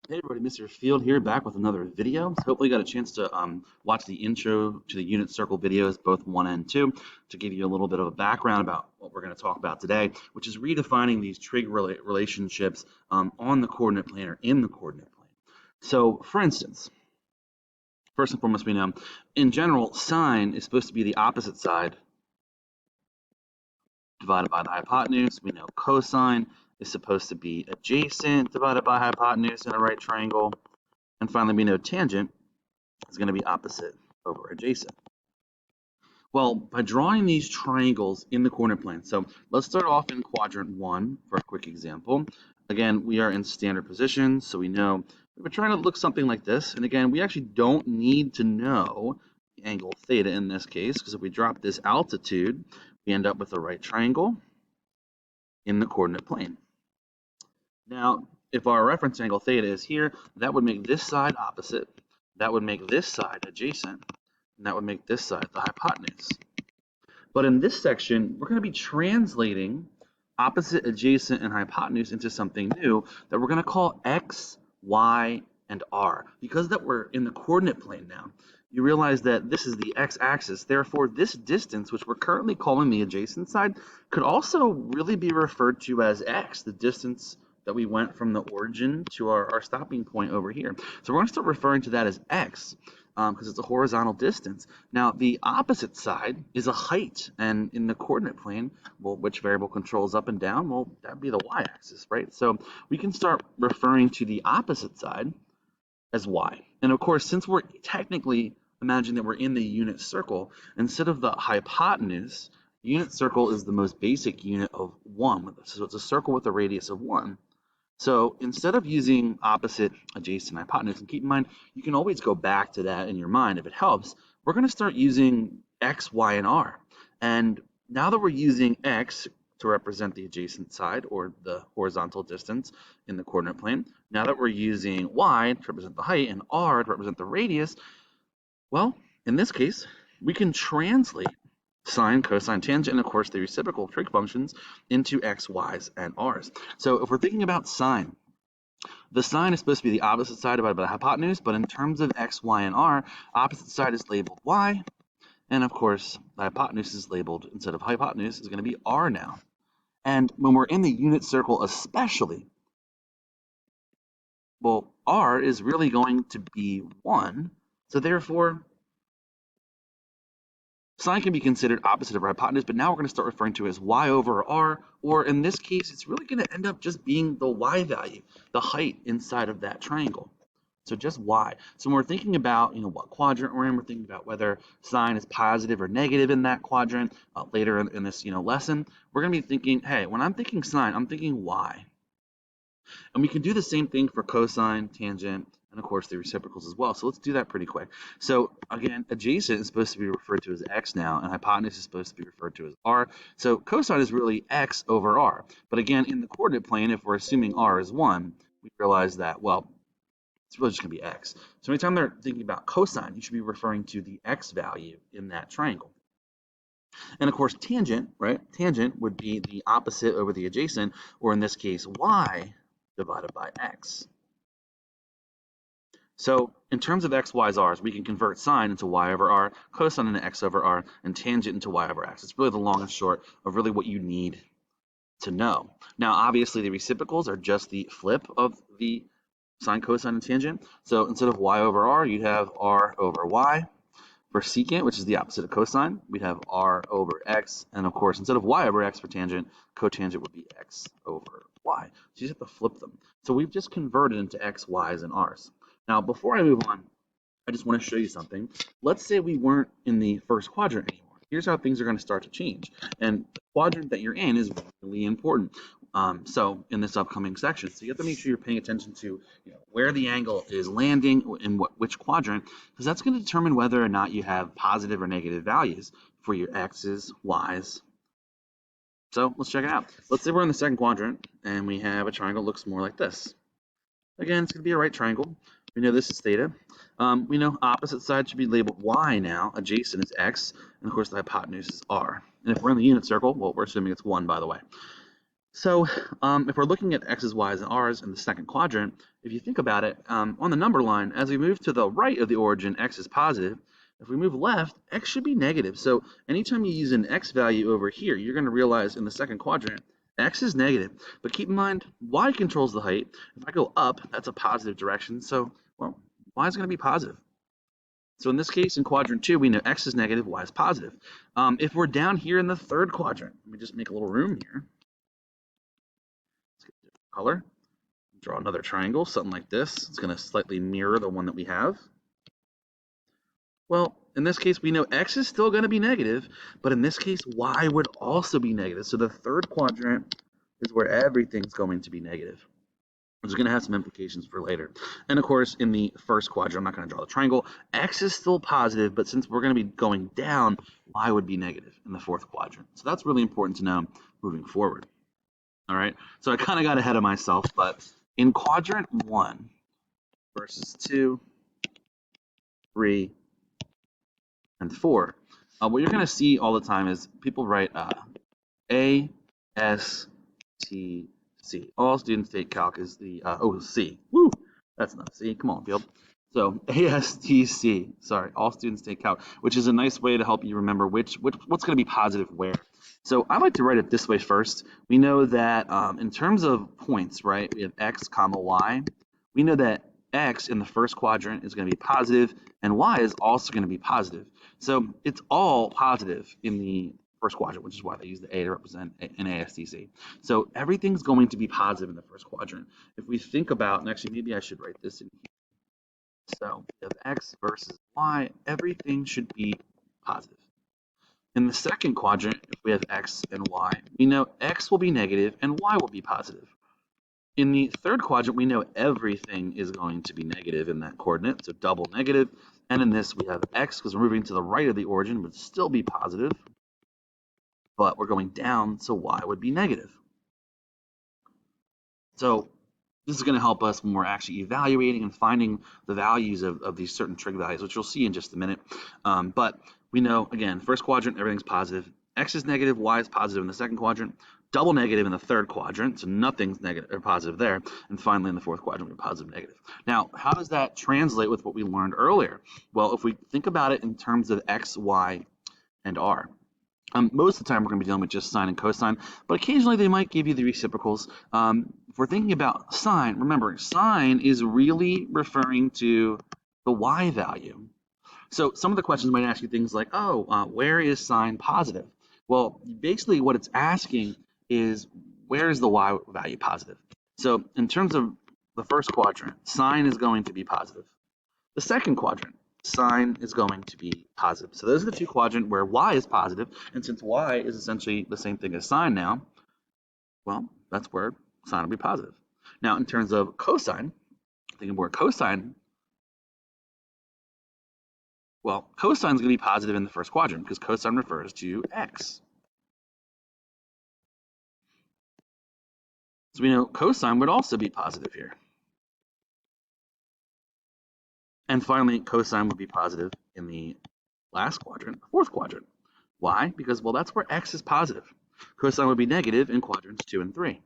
Hey everybody, Mr. Field here, back with another video. So hopefully you got a chance to watch the intro to the unit circle videos, both 1 and 2, to give you a little bit of a background about what we're going to talk about today, which is redefining these trig relationships on the coordinate plane or in the coordinate plane. So for instance, first and foremost, we know in general, sine is supposed to be the opposite side divided by the hypotenuse. We know cosine is supposed to be adjacent divided by hypotenuse in a right triangle. And finally, we know tangent is going to be opposite over adjacent. Well, by drawing these triangles in the coordinate plane, so let's start off in quadrant 1 for a quick example. Again, we are in standard position, so we know we're trying to look something like this. And again, we actually don't need to know the angle theta in this case, because if we drop this altitude, we end up with a right triangle in the coordinate plane. Now, if our reference angle theta is here, that would make this side opposite, that would make this side adjacent, and that would make this side the hypotenuse. But in this section, we're going to be translating opposite, adjacent, and hypotenuse into something new that we're going to call x, y, and r. Because that we're in the coordinate plane now, you realize that this is the x-axis. Therefore, this distance, which we're currently calling the adjacent side, could also really be referred to as x, the distance that we went from the origin to our stopping point over here. So we're going to start referring to that as x because it's a horizontal distance. Now, the opposite side is a height, and in the coordinate plane, well, which variable controls up and down? Well, that'd be the y-axis, right? So we can start referring to the opposite side as y. And of course, since we're technically, imagine that we're in the unit circle, instead of the hypotenuse, unit circle is the most basic unit of 1. So it's a circle with a radius of 1. So instead of using opposite, adjacent, hypotenuse, and keep in mind, you can always go back to that in your mind if it helps, we're going to start using x, y, and r. And now that we're using x to represent the adjacent side or the horizontal distance in the coordinate plane, now that we're using y to represent the height and r to represent the radius, well, in this case, we can translate sine, cosine, tangent, and of course the reciprocal trig functions into x, y's, and r's. So if we're thinking about sine, the sine is supposed to be the opposite side divided by the hypotenuse, but in terms of x, y, and r, opposite side is labeled y, and of course the hypotenuse is labeled, instead of hypotenuse, is going to be r now. And when we're in the unit circle especially, well, r is really going to be 1, so therefore sine can be considered opposite of hypotenuse, but now we're going to start referring to it as y over r, or in this case, it's really going to end up just being the y value, the height inside of that triangle. So just y. So when we're thinking about, what quadrant we're in, we're thinking about whether sine is positive or negative in that quadrant later in this, lesson, we're going to be thinking, hey, when I'm thinking sine, I'm thinking y. And we can do the same thing for cosine, tangent, and of course the reciprocals as well. So let's do that pretty quick. So again, adjacent is supposed to be referred to as x now, and hypotenuse is supposed to be referred to as r. So cosine is really x over r. But again, in the coordinate plane, if we're assuming r is 1, we realize that, well, it's really just going to be x. So anytime they're thinking about cosine, you should be referring to the x value in that triangle. And of course, tangent, right? Tangent would be the opposite over the adjacent, or in this case, y divided by x. So in terms of x, y's, r's, we can convert sine into y over r, cosine into x over r, and tangent into y over x. It's really the long and short of really what you need to know. Now, obviously, the reciprocals are just the flip of the sine, cosine, and tangent. So instead of y over r, you'd have r over y. For secant, which is the opposite of cosine, we'd have r over x. And of course, instead of y over x for tangent, cotangent would be x over y. So you just have to flip them. So we've just converted into x, y's, and r's. Now, before I move on, I just want to show you something. Let's say we weren't in the first quadrant anymore. Here's how things are going to start to change. And the quadrant that you're in is really important. So in this upcoming section, so you have to make sure you're paying attention to where the angle is landing in which quadrant, because that's going to determine whether or not you have positive or negative values for your x's, y's. So let's check it out. Let's say we're in the second quadrant and we have a triangle that looks more like this. Again, it's going to be a right triangle. We know this is theta. We know opposite side should be labeled y now. Adjacent is x. And of course, the hypotenuse is r. And if we're in the unit circle, well, we're assuming it's 1, by the way. So if we're looking at x's, y's, and r's in the second quadrant, if you think about it, on the number line, as we move to the right of the origin, x is positive. If we move left, x should be negative. So anytime you use an x value over here, you're going to realize in the second quadrant, x is negative. But keep in mind, y controls the height. If I go up, that's a positive direction. So, well, y is going to be positive. So in this case, in quadrant 2, we know x is negative, y is positive. If we're down here in the third quadrant, let me just make a little room here. Let's get a different color. Draw another triangle, something like this. It's going to slightly mirror the one that we have. Well, in this case, we know x is still going to be negative, but in this case, y would also be negative. So the third quadrant is where everything's going to be negative. Which is going to have some implications for later. And of course, in the first quadrant, I'm not going to draw the triangle. X is still positive, but since we're going to be going down, y would be negative in the fourth quadrant. So that's really important to know moving forward. All right, so I kind of got ahead of myself, but in quadrant 1 versus 2, 3, and 4, what you're going to see all the time is people write A, S, T, C. All students take calc is the C. Woo! That's not C. Come on, Field. So ASTC. Sorry, all students take calc, which is a nice way to help you remember what's going to be positive where. So I like to write it this way first. We know that in terms of points, right? We have x comma y. We know that x in the first quadrant is going to be positive, and y is also going to be positive. So it's all positive in the first quadrant, which is why they use the A to represent an ASTC. So everything's going to be positive in the first quadrant. If we think about, and actually maybe I should write this in here. So we have x versus y, everything should be positive. In the second quadrant, if we have x and y, we know x will be negative and y will be positive. In the third quadrant, we know everything is going to be negative in that coordinate, so double negative. And in this, we have x, because we're moving to the right of the origin, would still be positive, but we're going down, so y would be negative. So this is going to help us when we're actually evaluating and finding the values of these certain trig values, which you'll see in just a minute. But we know, again, first quadrant, everything's positive. X is negative, y is positive in the second quadrant, double negative in the third quadrant, so nothing's negative or positive there. And finally, in the fourth quadrant, we're positive, negative. Now, how does that translate with what we learned earlier? Well, if we think about it in terms of x, y, and r, most of the time we're going to be dealing with just sine and cosine, but occasionally they might give you the reciprocals. If we're thinking about sine, remember, sine is really referring to the y value. So some of the questions might ask you things like, oh, where is sine positive? Well, basically what it's asking is, where is the y value positive? So in terms of the first quadrant, sine is going to be positive. The second quadrant, sine is going to be positive. So those are the two quadrants where y is positive, and since y is essentially the same thing as sine now, well, that's where sine will be positive. Now, in terms of cosine, thinking more cosine, well, cosine is going to be positive in the first quadrant because cosine refers to x. So we know cosine would also be positive here. And finally, cosine would be positive in the last quadrant, fourth quadrant. Why? Because, well, that's where x is positive. Cosine would be negative in quadrants 2 and 3.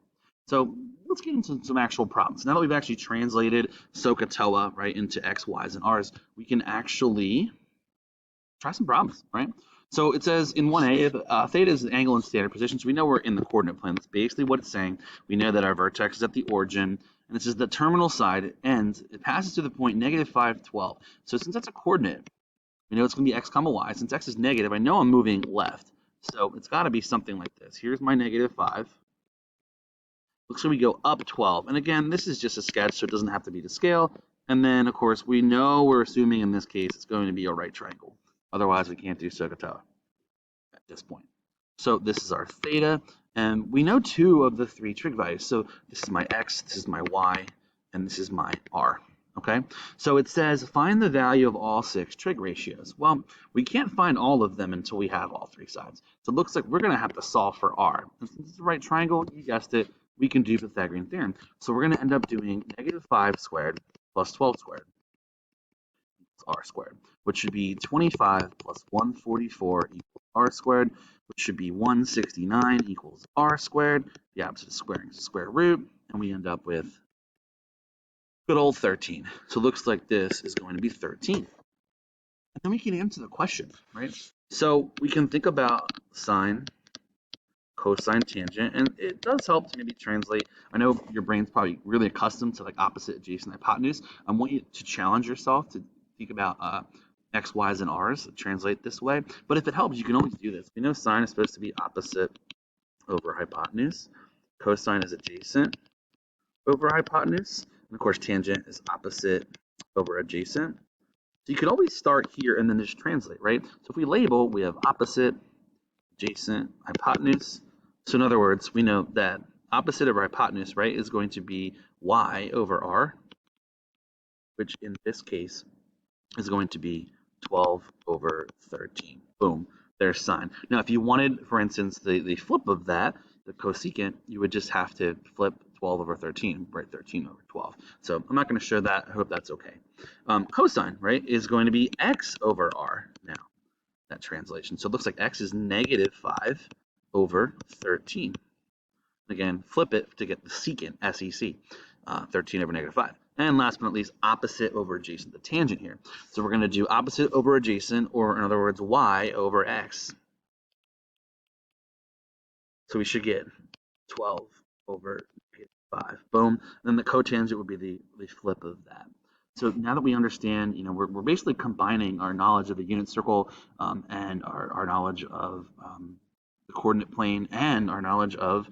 So let's get into some actual problems. Now that we've actually translated SOHCAHTOA, right, into x, y's, and r's, we can actually try some problems, right? So it says in 1a, if theta is an angle in standard position, so we know we're in the coordinate plane. That's basically what it's saying. We know that our vertex is at the origin, and this is the terminal side. It ends. It passes to the point negative 5, 12. So since that's a coordinate, we know it's going to be x comma y. Since x is negative, I know I'm moving left. So it's got to be something like this. Here's my negative 5. Looks like we go up 12. And again, this is just a sketch, so it doesn't have to be to scale. And then, of course, we know we're assuming in this case it's going to be a right triangle. Otherwise, we can't do SOHCAHTOA at this point. So this is our theta. And we know 2 of the 3 trig values. So this is my x, this is my y, and this is my r. Okay, so it says find the value of all 6 trig ratios. Well, we can't find all of them until we have all 3 sides. So it looks like we're going to have to solve for r. And since it's a right triangle, you guessed it, we can do Pythagorean theorem. So we're going to end up doing negative 5 squared plus 12 squared. r squared, which should be 25 plus 144 equals r squared, which should be 169 equals r squared. The opposite of squaring is the square root, and we end up with good old 13. So it looks like this is going to be 13. And then we can answer the question, right? So we can think about sine, cosine, tangent, and it does help to maybe translate. I know your brain's probably really accustomed to like opposite, adjacent, hypotenuse. I want you to challenge yourself to think about x, y's, and r's, translate this way. But if it helps, you can always do this. We know sine is supposed to be opposite over hypotenuse. Cosine is adjacent over hypotenuse. And of course, tangent is opposite over adjacent. So you can always start here and then just translate, right? So if we label, we have opposite, adjacent, hypotenuse. So in other words, we know that opposite of our hypotenuse, right, is going to be y over r, which in this case is going to be 12 over 13. Boom, there's sine. Now, if you wanted, for instance, the flip of that, the cosecant, you would just have to flip 12 over 13, right, 13 over 12. So I'm not going to show that. I hope that's okay. Cosine, right, is going to be x over r now, that translation. So it looks like x is negative 5 over 13. Again, flip it to get the secant, S-E-C, 13 over negative 5. And last but not least, opposite over adjacent, the tangent here. So we're going to do opposite over adjacent, or in other words, y over x. So we should get 12 over negative 5. Boom. And then the cotangent would be the flip of that. So now that we understand, we're basically combining our knowledge of the unit circle and our knowledge of the coordinate plane and our knowledge of,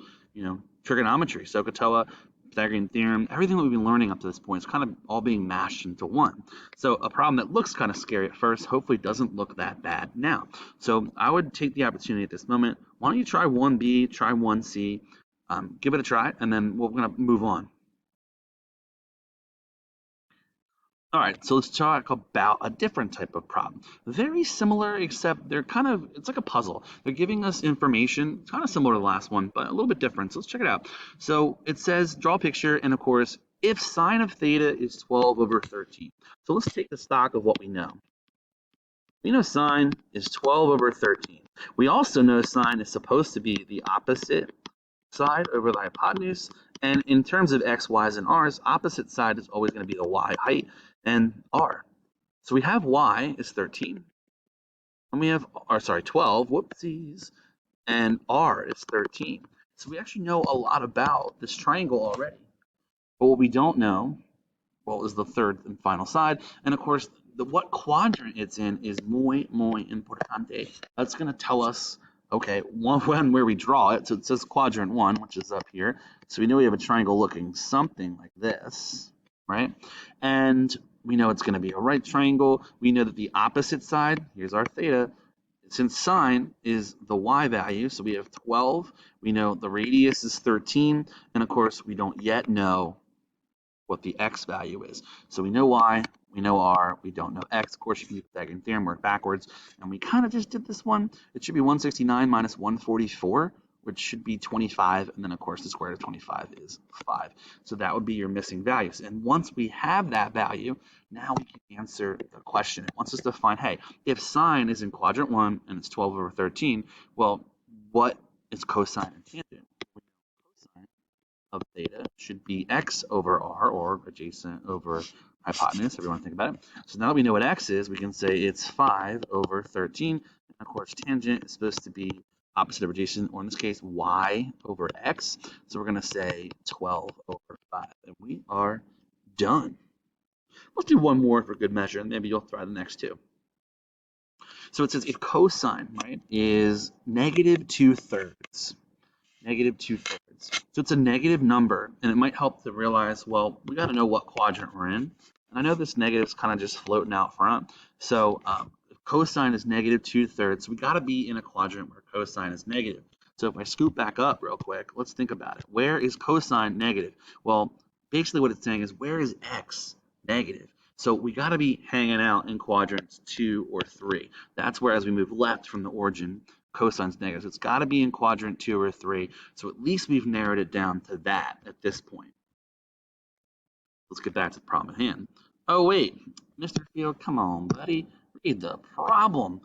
trigonometry, SOHCAHTOA, Pythagorean theorem, everything that we've been learning up to this point is kind of all being mashed into one. So a problem that looks kind of scary at first, hopefully doesn't look that bad now. So I would take the opportunity at this moment. Why don't you try 1B, try 1C, give it a try, and then we're going to move on. All right, so let's talk about a different type of problem. Very similar, except they're it's like a puzzle. They're giving us information, kind of similar to the last one, but a little bit different. So let's check it out. So it says, draw a picture, and of course, if sine of theta is 12 over 13. So let's take the stock of what we know. We know sine is 12 over 13. We also know sine is supposed to be the opposite side over the hypotenuse. And in terms of x, y's, and r's, opposite side is always going to be the y height and r. So we have y is 13. And we have, 12, whoopsies, and r is 13. So we actually know a lot about this triangle already. But what we don't know, well, is the third and final side. And of course, what quadrant it's in is muy importante. That's going to tell us, okay, when where we draw it. So it says quadrant 1, which is up here. So we know we have a triangle looking something like this, right? And we know it's going to be a right triangle. We know that the opposite side, here's our theta, since sine is the y value, so we have 12. We know the radius is 13. And of course, we don't yet know what the x value is. So we know y, we know r, we don't know x. Of course, you can use Pythagorean theorem, work backwards. And we kind of just did this one. It should be 169 minus 144, which should be 25. And then, of course, the square root of 25 is 5. So that would be your missing values. And once we have that value, now we can answer the question. It wants us to find, hey, if sine is in quadrant 1 and it's 12 over 13, well, what is cosine and tangent? Cosine of theta should be x over r, or adjacent over hypotenuse, if you want to think about it. So now that we know what x is, we can say it's 5 over 13. And of course, tangent is supposed to be opposite of adjacent, or in this case, y over x. So we're going to say 12 over 5. And we are done. Let's do one more for good measure, and maybe you'll try the next two. So it says if cosine, right, is negative 2/3. Negative 2/3. So it's a negative number, and it might help to realize, well, we got to know what quadrant we're in. And I know this negative is kind of just floating out front. So if cosine is negative 2/3, we got to be in a quadrant where cosine is negative. So if I scoop back up real quick, let's think about it. Where is cosine negative? Well, basically what it's saying is, where is x negative? So we got to be hanging out in quadrants 2 or 3. That's where, as we move left from the origin, cosine's negative. So it's got to be in quadrant 2 or 3. So at least we've narrowed it down to that at this point. Let's get back to the problem at hand. Oh, wait, Mr. Field, come on, buddy. Read the problem.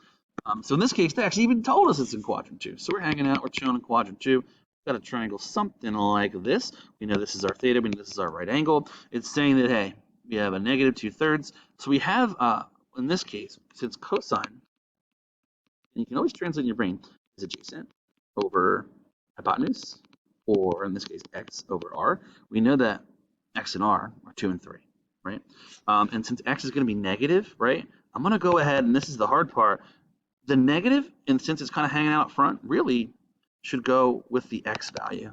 So in this case, they actually even told us it's in quadrant 2. So we're hanging out, we're chilling in quadrant 2. We've got a triangle something like this. We know this is our theta, we know this is our right angle. It's saying that, hey, we have a negative 2/3. So we have, in this case, since cosine, and you can always translate in your brain, is adjacent over hypotenuse, or in this case, x over r. We know that x and r are 2 and 3, right? And since x is going to be negative, right, I'm going to go ahead, and this is the hard part, the negative, and since it's kind of hanging out front, really should go with the x value.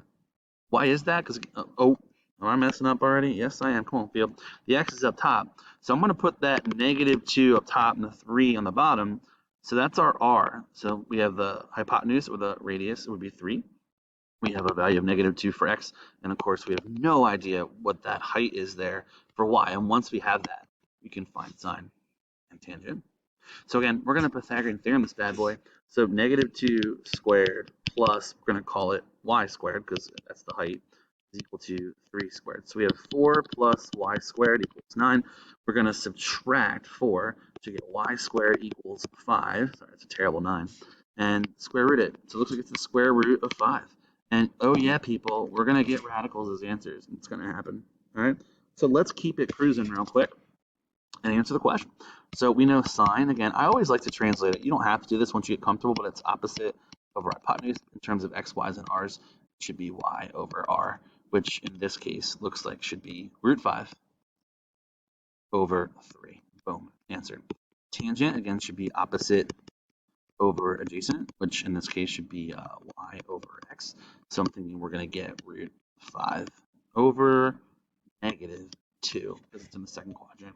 Why is that? Because, am I messing up already? Yes, I am. Come on, Field. The x is up top. So I'm going to put that negative 2 up top and the 3 on the bottom. So that's our r. So we have the hypotenuse, or the radius, it would be 3. We have a value of negative 2 for x. And of course, we have no idea what that height is there for y. And once we have that, we can find sine and tangent. So again, we're going to Pythagorean theorem this bad boy. So negative 2 squared plus, we're going to call it y squared because that's the height, is equal to 3 squared. So we have 4 plus y squared equals 9. We're going to subtract 4 to get y squared equals 5. Sorry, it's a terrible 9. And square root it. So it looks like it's the square root of 5. And oh yeah, people, we're going to get radicals as answers. It's going to happen. All right. So let's keep it cruising real quick and answer the question. So we know sine, again, I always like to translate it. You don't have to do this once you get comfortable, but it's opposite over hypotenuse in terms of x, y's, and r's. It should be y over r, which in this case looks like should be root 5 over 3. Boom, answered. Tangent, again, should be opposite over adjacent, which in this case should be y over x. So I'm thinking we're going to get root 5 over negative 2 because it's in the second quadrant.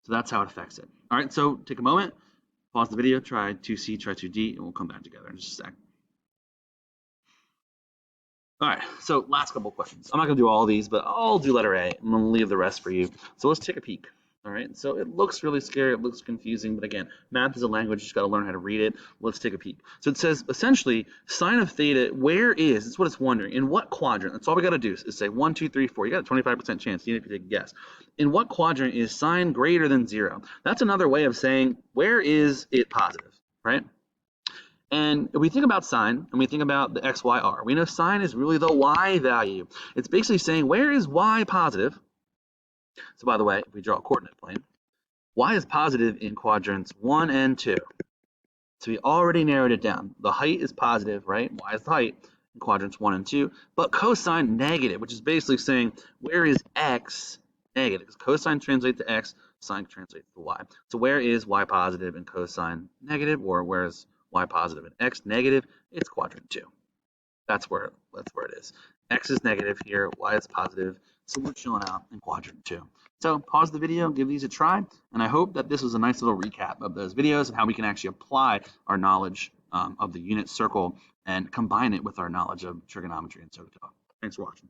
So that's how it affects it. All right, so take a moment, pause the video, try 2C, try 2D, and we'll come back together in just a sec. All right, so last couple questions. I'm not going to do all of these, but I'll do letter A. I'm going to leave the rest for you. So let's take a peek. All right, so it looks really scary. It looks confusing, but again, math is a language. You just got to learn how to read it. Let's take a peek. So it says essentially sine of theta. Where is? That's what it's wondering. In what quadrant? That's all we got to do is say 1, 2, 3, 4. You got a 25% chance, even if you take a guess. In what quadrant is sine greater than 0? That's another way of saying where is it positive, right? And if we think about sine and we think about the x, y, r, we know sine is really the y value. It's basically saying where is y positive? So by the way, if we draw a coordinate plane, y is positive in quadrants 1 and 2. So we already narrowed it down. The height is positive, right? Y is the height in quadrants 1 and 2. But cosine negative, which is basically saying where is x negative? Because cosine translates to x, sine translates to y. So where is y positive and cosine negative, or where is y positive and x negative? It's quadrant 2. That's where it is. X is negative here, y is positive, so we're chilling out in quadrant 2. So pause the video, give these a try, and I hope that this was a nice little recap of those videos and how we can actually apply our knowledge of the unit circle and combine it with our knowledge of trigonometry and SOHCAHTOA. Thanks for watching.